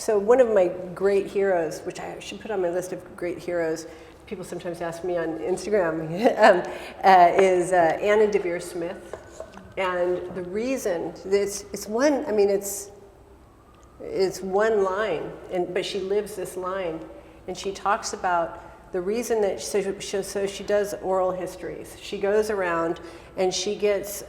so one of my great heroes, which I should put on my list of great heroes, people sometimes ask me on Instagram, is Anna Deavere Smith. And the reason, it's one line, but she lives this line. And she talks about the reason that, so she does oral histories. She goes around and she gets,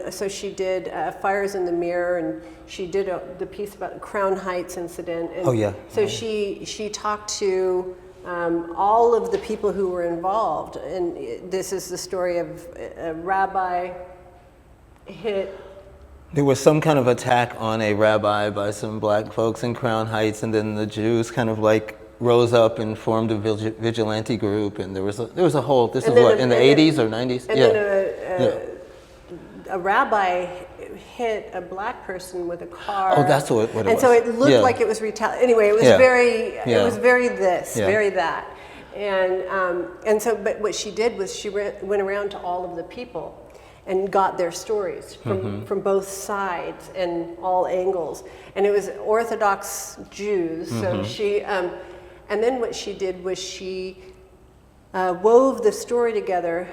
so she did Fires in the Mirror, and she did the piece about the Crown Heights incident. And so she talked to all of the people who were involved. And this is the story of a rabbi hit. There was some kind of attack on a rabbi by some black folks in Crown Heights, and then the Jews kind of like rose up and formed a vigilante group, and there was a whole, this is what, in the 80s or 90s? And then a rabbi hit a black person with a car. Oh, that's what it was. And so it looked like it was anyway, it was very that. And so, but what she did was she went around to all of the people and got their stories from both sides and all angles. And it was Orthodox Jews, so she, and then what she did was she wove the story together,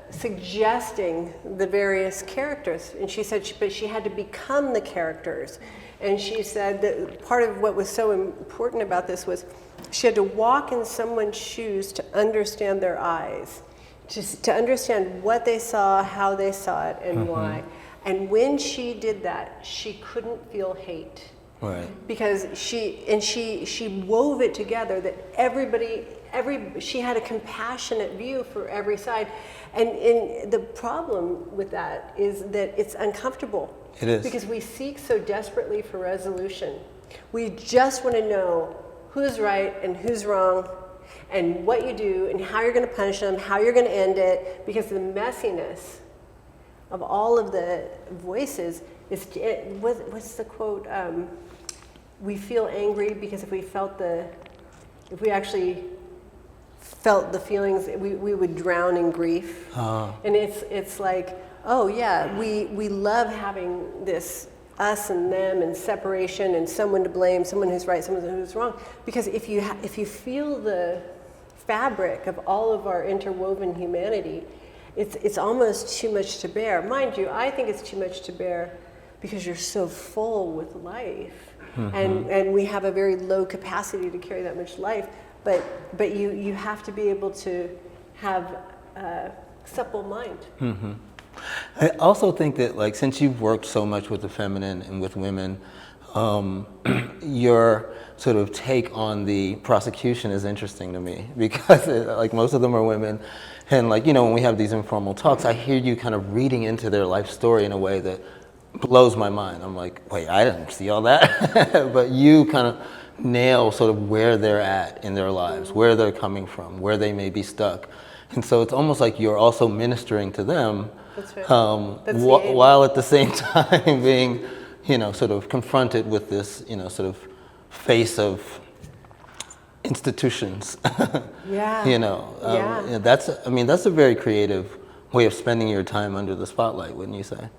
suggesting the various characters. And she said, but she had to become the characters. And she said that part of what was so important about this was she had to walk in someone's shoes to understand their eyes, just to understand what they saw, how they saw it, and why. And when she did that, she couldn't feel hate. Right. Because she wove it together that she had a compassionate view for every side. And the problem with that is that it's uncomfortable. It is. Because we seek so desperately for resolution. We just want to know who's right and who's wrong, and what you do, and how you're going to punish them, how you're going to end it, because the messiness of all of the voices is, what's the quote? We feel angry because if we actually felt the feelings, we would drown in grief. And it's like, oh yeah, we love having this us and them and separation and someone to blame, someone who's right, someone who's wrong. Because if you feel the fabric of all of our interwoven humanity, it's almost too much to bear. Mind you, I think it's too much to bear because you're so full with life. And we have a very low capacity to carry that much life. But you have to be able to have a supple mind. I also think that, like, since you've worked so much with the feminine and with women, your sort of take on the prosecution is interesting to me because, like, most of them are women. And, like, you know, when we have these informal talks, I hear you kind of reading into their life story in a way that blows my mind. I'm like, wait, I didn't see all that. But you kind of nail sort of where they're at in their lives, where they're coming from, where they may be stuck. And so it's almost like you're also ministering to them. That's right. While at the same time being, you know, sort of confronted with this, you know, sort of face of institutions. Yeah. You know, that's a very creative way of spending your time under the spotlight, wouldn't you say?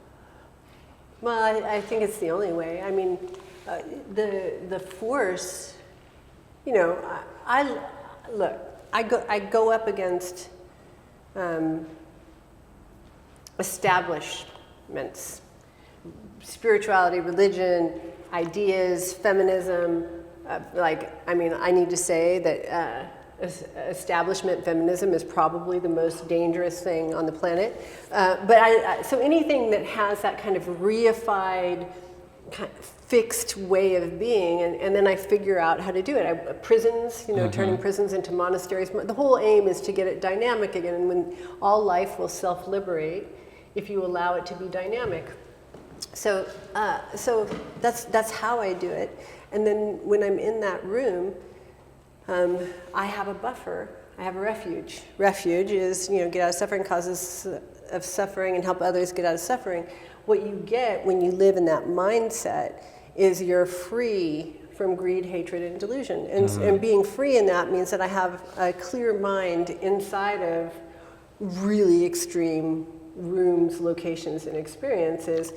Well, I think it's the only way. I mean, the force, you know, I go up against establishments, spirituality, religion, ideas, feminism. I need to say that establishment feminism is probably the most dangerous thing on the planet. So anything that has that kind of reified, kind of fixed way of being, and then I figure out how to do it. Prisons, you know, turning prisons into monasteries. The whole aim is to get it dynamic again, and when all life will self-liberate if you allow it to be dynamic. So that's how I do it. And then when I'm in that room, I have a buffer. I have a refuge. Refuge is, you know, get out of suffering, causes of suffering, and help others get out of suffering. What you get when you live in that mindset is you're free from greed, hatred, and delusion. And being free in that means that I have a clear mind inside of really extreme rooms, locations, and experiences